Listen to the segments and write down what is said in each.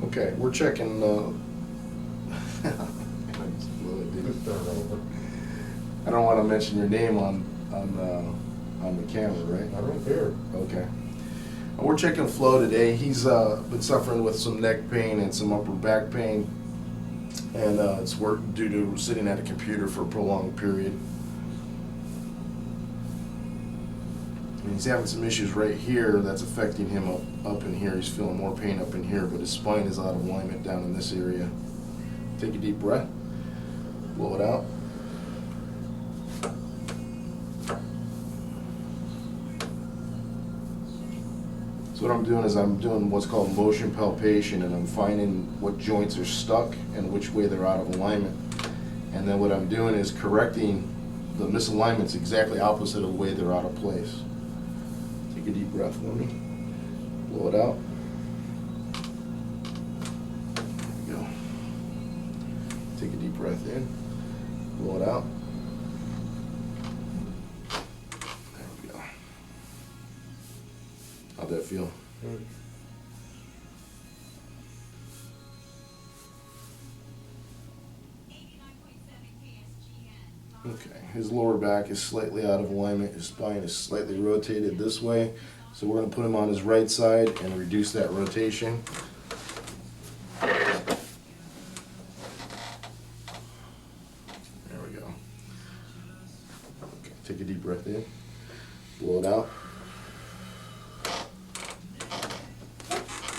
Okay, we're checking. I don't want to mention your name on the camera, right? I don't care. Okay. We're checking Flo today. He's been suffering with some neck pain and some upper back pain, and it's due to sitting at a computer for a prolonged period. And he's having some issues right here that's affecting him up in here. He's feeling more pain up in here, but his spine is out of alignment down in this area. Take a deep breath. Blow it out. So what I'm doing is I'm doing what's called motion palpation, and I'm finding what joints are stuck and which way they're out of alignment. And then what I'm doing is correcting the misalignments exactly opposite of the way they're out of place. Take a deep breath for me. Blow it out. There we go. Take a deep breath in. Blow it out. There we go. How'd that feel? Good. Okay, his lower back is slightly out of alignment. His spine is slightly rotated this way. So we're going to put him on his right side and reduce that rotation. There we go. Okay, take a deep breath in. Blow it out.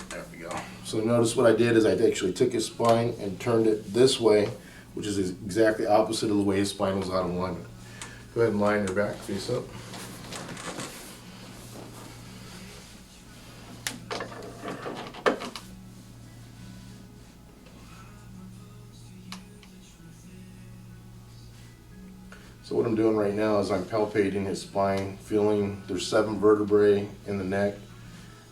There we go. So notice what I did is I actually took his spine and turned it this way, which is exactly opposite of the way his spine was out of alignment. Go ahead and lie on your back, face up. So what I'm doing right now is I'm palpating his spine, feeling there's 7 vertebrae in the neck,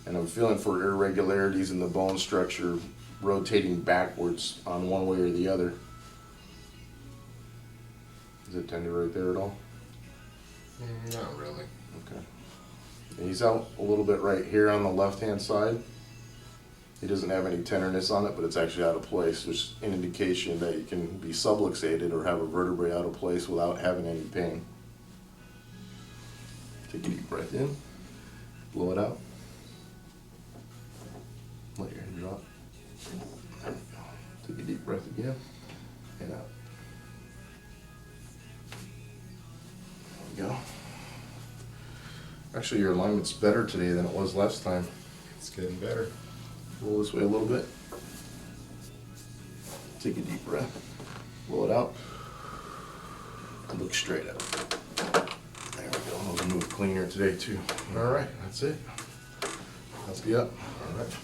and I'm feeling for irregularities in the bone structure rotating backwards on one way or the other. Is it tender right there at all? Not really. Okay. And he's out a little bit right here on the left-hand side. He doesn't have any tenderness on it, but it's actually out of place, which is an indication that you can be subluxated or have a vertebrae out of place without having any pain. Take a deep breath in. Blow it out. Let your head drop. There we go. Take a deep breath again. And out. There we go. Actually, your alignment's better today than it was last time. It's getting better. Roll this way a little bit. Take a deep breath. Blow it out. And look straight up. There we go. I'll move cleaner today too. All right, that's it. Let's be up. All right.